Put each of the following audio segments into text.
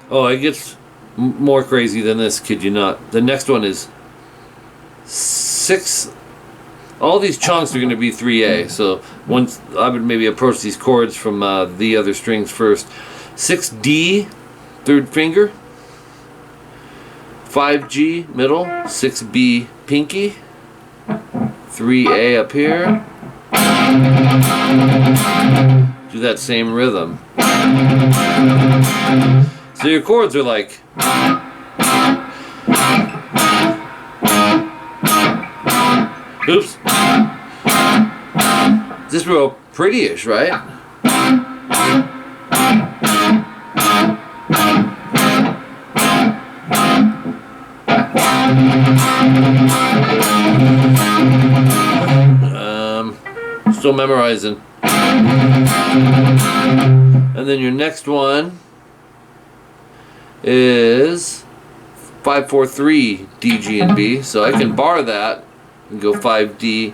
Oh, it gets more crazy than this, kid you not. The next one is 6. All these chunks are going to be 3A, so once I would maybe approach these chords from the other strings first. 6D, third finger. 5G, middle. 6B, pinky. 3A up here. Do that same rhythm. So your chords are like... Oops. This is real pretty-ish, right? Still memorizing. And then your next one is 5-4-3 D, G, and B. So I can bar that and go 5D,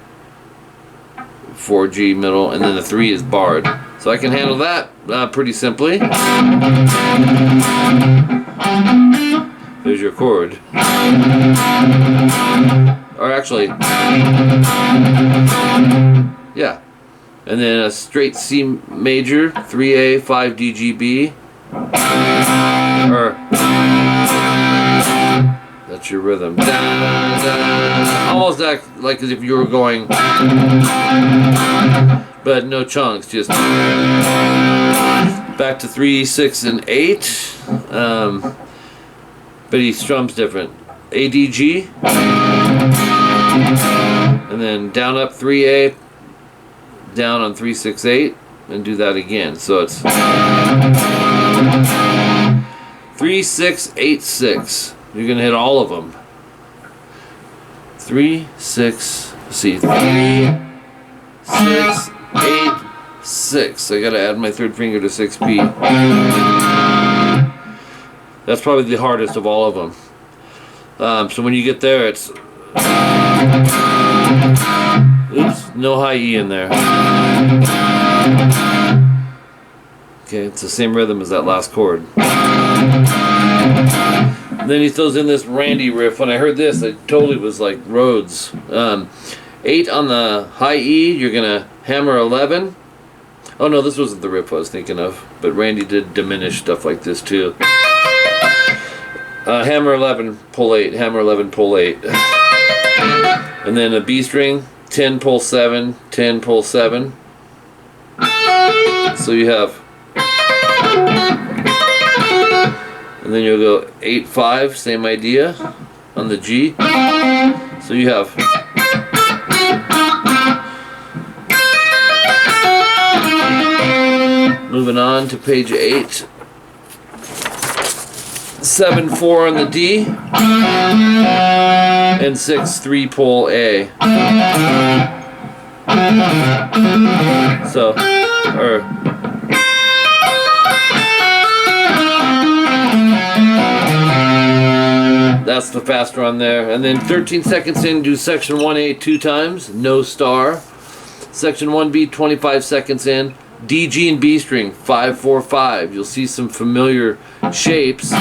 4G middle, and then the 3 is barred. So I can handle that pretty simply. There's your chord. Or actually, yeah. And then a straight C major, 3A, 5D, G, B. Or that's your rhythm. Da, da. Almost act like as if you were going, but no chunks, just back to 3, 6, and 8. But he strums different. A, D, G. And then down up 3A, down on 3, 6, 8, and do that again. So it's 3, 6, 8, 6. You're gonna hit all of them. 3, 6. Let's see, 3, 6, 8, 6. I gotta add my third finger to 6B. That's probably the hardest of all of them. So when you get there, it's... Oops, no high E in there. Okay, it's the same rhythm as that last chord. And then he throws in this Randy riff. When I heard this, I totally was like Rhodes. 8 on the high E, you're gonna hammer 11. Oh no, this wasn't the riff I was thinking of, but Randy did diminish stuff like this too. Hammer 11, pull 8, hammer 11, pull 8. And then a B string, 10, pull 7, 10, pull 7. So you have, and then you'll go 8, 5, same idea on the G. So you have, moving on to page 8. 7, 4 on the D, and 6, 3, pull A. So, or that's the fast run there. And then 13 seconds in, do section 1A 2 times, no star. Section 1B 25 seconds in, D, G, and B string, 5, 4, 5. You'll see some familiar shapes.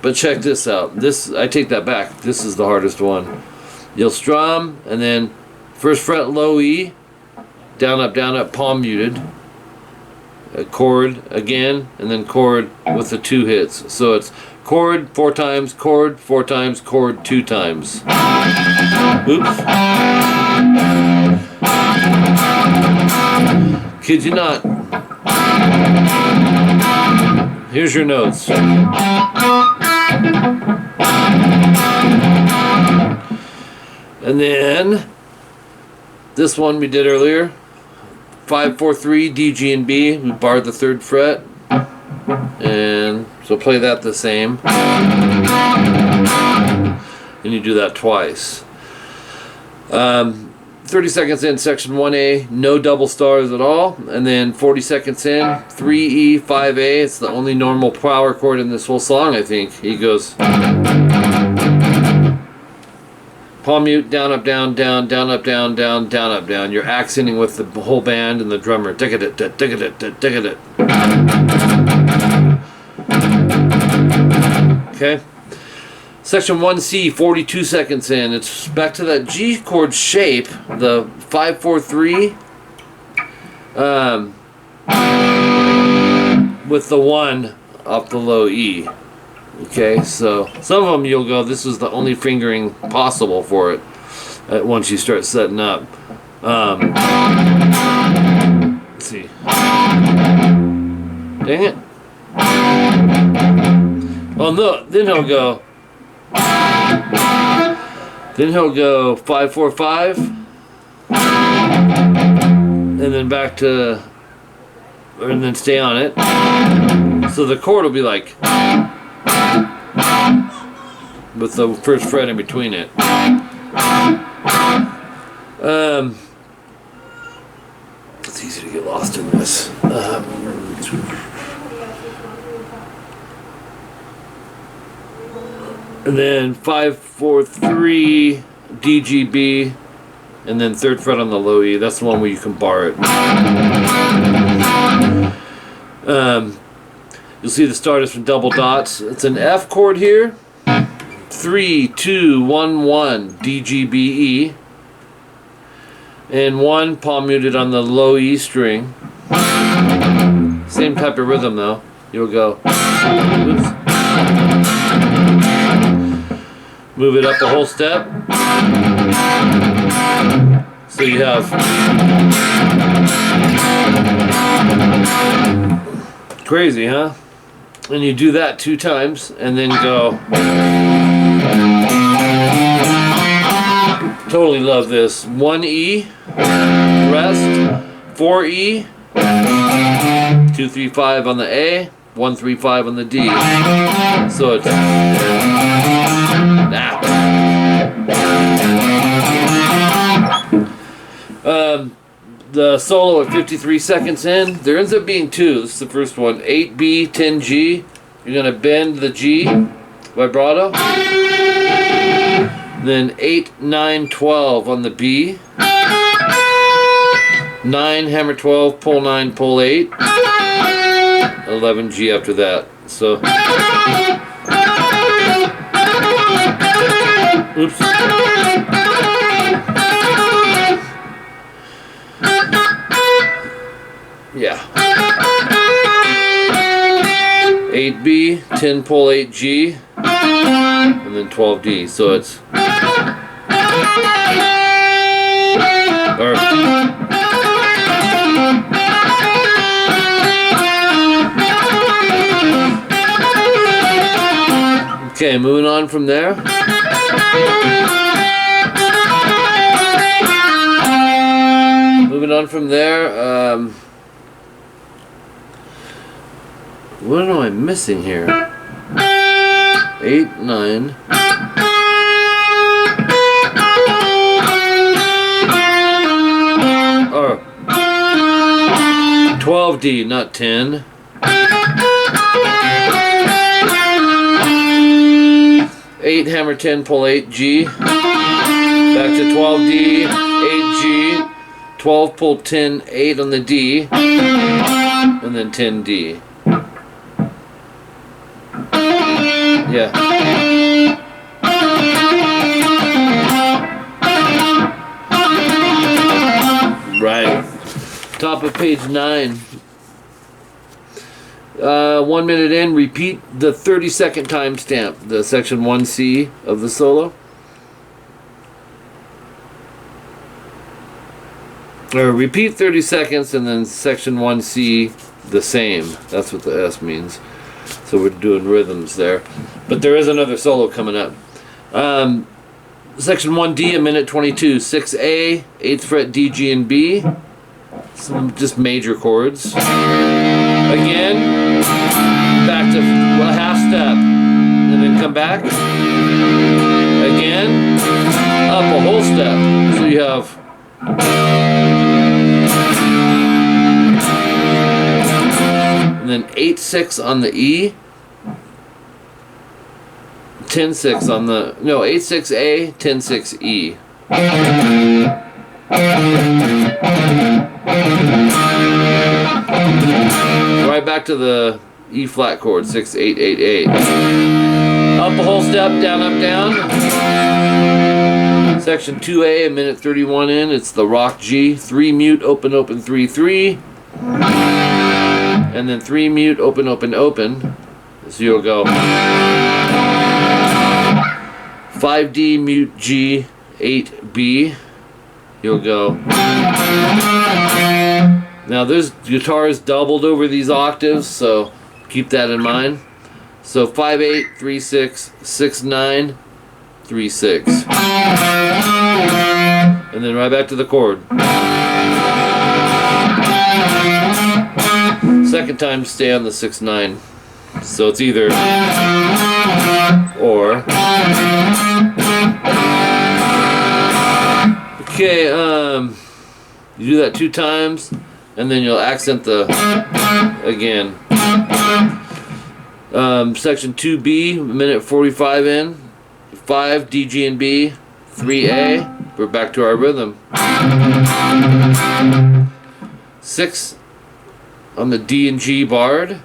But check this out. This, I take that back. This is the hardest one. You'll strum, and then first fret low E, down, up, palm muted. A chord again, and then chord with the 2 hits. So it's chord 4 times, chord 4 times, chord 2 times. Oops. Kid you not. Here's your notes. And then this one we did earlier. 5, 4, 3, D, G, and B. We barred the 3rd fret. And so play that the same. And you do that twice. 30 seconds in, section 1A, no double stars at all. And then 40 seconds in, 3E, 5A. It's the only normal power chord in this whole song, I think. He goes... palm mute, down, up, down, down, down, up, down, down, down, up, down. You're accenting with the whole band and the drummer. Tick-a-dit, tick-a-dit, tick-a-dit. Okay. Section 1C, 42 seconds in. It's back to that G chord shape, the 5-4-3, with the 1 off the low E. Okay, so some of them you'll go, this is the only fingering possible for it once you start setting up. Let's see. Dang it. Oh no, then he'll go. Then he'll go 5-4-5, and then back to, and then stay on it. So the chord will be like, with the first fret in between it. It's easy to get lost in this. And then 5-4-3 DGB, and then third fret on the low E. That's the one where you can bar it. You'll see the start is from double dots. It's an F chord here. 3-2-1-1 DGBE, and 1 palm muted on the low E string. Same type of rhythm though. You'll go. Oops. Move it up a whole step. So you have crazy, huh? And you do that 2 times and then go. Totally love this. 1 E, rest, 4 E, 2-3-5 on the A, 1-3-5 on the D. So it's the solo at 53 seconds in, there ends up being 2. This is the first one. 8B, 10G. You're gonna bend the G, vibrato. Then 8, 9, 12 on the B. 9, hammer 12, pull 9, pull 8. 11 G after that. So, oops. Yeah. 8B, 10 pull 8 G, and then 12 D. So it's okay, moving on from there. Moving on from there, what am I missing here? 8, 9. Or 12D, not 10. 8 hammer 10 pull 8 G. Back to 12D, 8G. 12 pull 10 8 on the D, and then 10 D. Yeah. Right. Top of page 9. 1 minute in, repeat the 30-second timestamp, the section 1C of the solo. Or repeat 30 seconds and then section 1C the same. That's what the S means. So we're doing rhythms there. But there is another solo coming up. Section 1D, a minute 22. 6A, 8th fret D, G, and B. Some just major chords. Again, back to a half step. And then come back. Again, up a whole step. So you have... and then 8-6 on the E, 10-6 on the, no, 8-6A, 10-6E. Right back to the E flat chord, 6-8-8-8. Up a whole step, down, up, down. Section 2A, a minute 31 in, it's the rock G. 3 mute, open, open, 3-3. And then 3 mute, open, open, open. So you'll go 5D, mute G, 8B. You'll go. Now this guitar is doubled over these octaves, so keep that in mind. So 5-8, 3-6, 6-9, 3-6. And then right back to the chord. Second time, stay on the 6-9. So it's either or. Okay, you do that 2 times, and then you'll accent the again. Section 2B, minute 45 in. 5 D, G, and B. 3A. We're back to our rhythm. 6 on the D and G barred.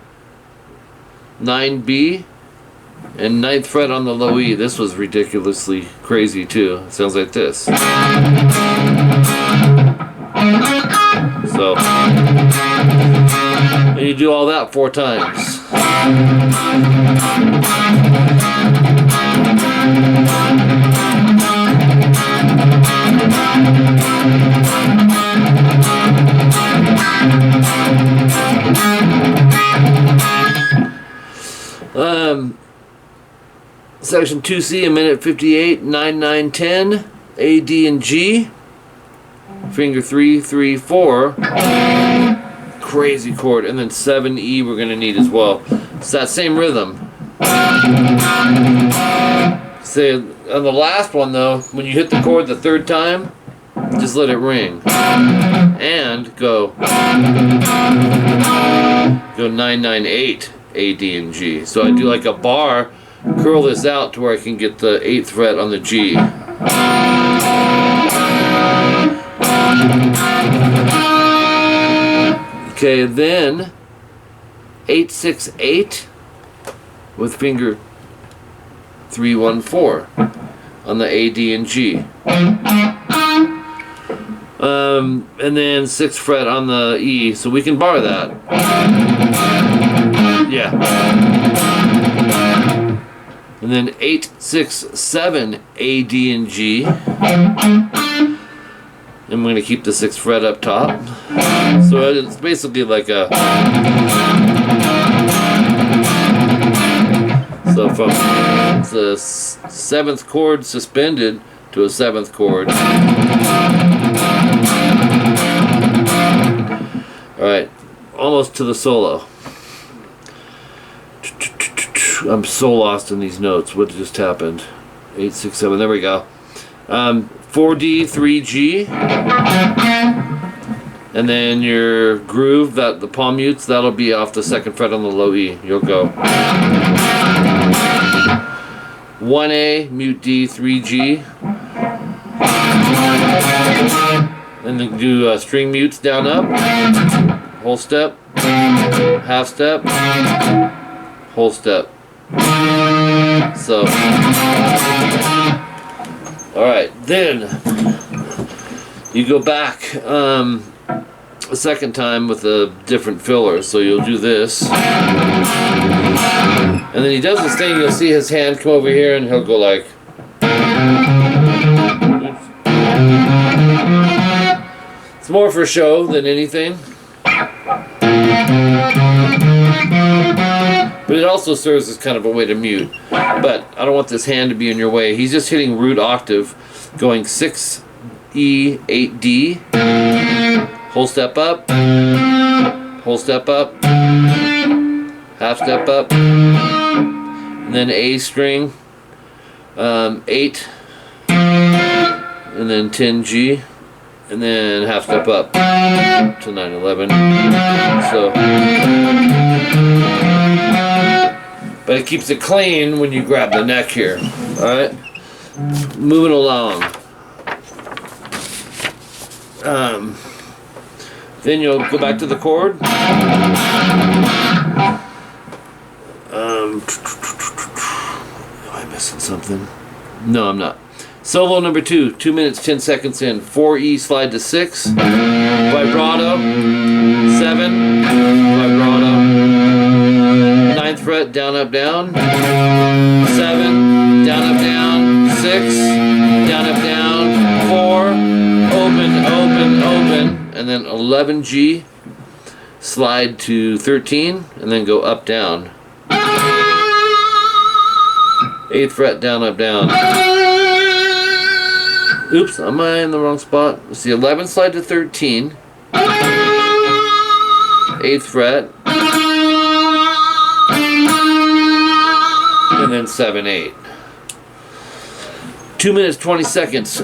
9B. And 9th fret on the low E. This was ridiculously crazy too. It sounds like this. So, and you do all that 4 times. Section 2C, a minute 58, 9, 9, 10, A, D, and G. Finger 3, 3, 4. Crazy chord. And then 7E we're going to need as well. It's that same rhythm. Say, on the last one though, when you hit the chord the 3rd time, just let it ring. And go 9, 9, 8, A, D, and G. So I do like a bar, curl this out to where I can get the 8th fret on the G. Okay, then 8, 6, 8 with finger 3, 1, 4 on the A, D, and G. And then 6th fret on the E, so we can bar that. Yeah. And then 8, 6, 7, A, D, and G. I'm going to keep the 6th fret up top. So it's basically like a... So from the 7th chord suspended to a 7th chord. Alright, almost to the solo. I'm so lost in these notes. What just happened? 8, 6, 7. There we go. 4D, 3G. And then your groove, that the palm mutes, that'll be off the 2nd fret on the low E. You'll go 1A, mute D, 3G. And then do string mutes down up. Whole step. Half step. Whole step. So, alright, then you go back a 2nd time with a different filler. So you'll do this. And then he does this thing, you'll see his hand come over here and he'll go like. It's more for show than anything. But it also serves as kind of a way to mute. But I don't want this hand to be in your way. He's just hitting root octave, going 6E, 8D, whole step up, whole step up, half step up, and then A string, 8, and then 10G, and then half step up to 9, 11. So. but it keeps it clean when you grab the neck here. Alright? Moving along. Then you'll go back to the chord. Am I missing something? No, I'm not. Solo number 2, 2 minutes 10 seconds in. 4E slide to 6. Vibrato. 7. Vibrato. 9th fret, down, up, down. 7. Down, up, down. 6. Down, up, down. 4. Open, open, open. And then 11G. Slide to 13. And then go up, down. 8th fret, down, up, down. Oops, am I in the wrong spot? Let's see, 11 slide to 13. 8th fret. And then 7, 8. 2 minutes, 20 seconds.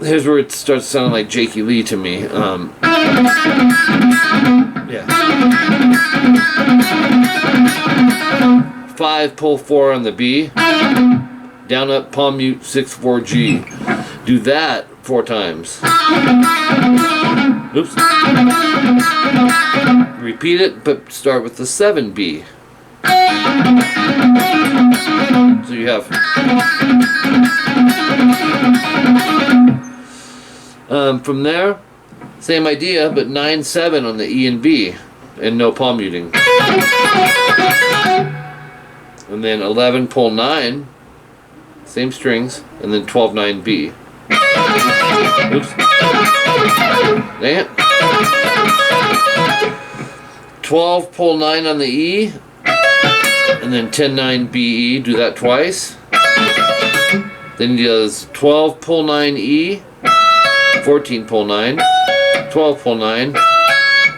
Here's where it starts sounding like Jakey Lee to me. Yeah. 5, pull 4 on the B. Down, up, palm mute, 6, 4, G. Do that 4 times. Oops. Repeat it, but start with the 7B. So you have from there, same idea, but 9, 7 on the E and B, and no palm muting. And then 11, pull 9, same strings, and then 12, 9B. Oops. Dang it. 12, pull 9 on the E, and then 10, 9, BE, do that twice. Then he does 12, pull 9 E, 14, pull 9, 12, pull 9,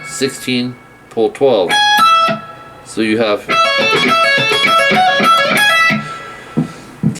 16, pull 12. So you have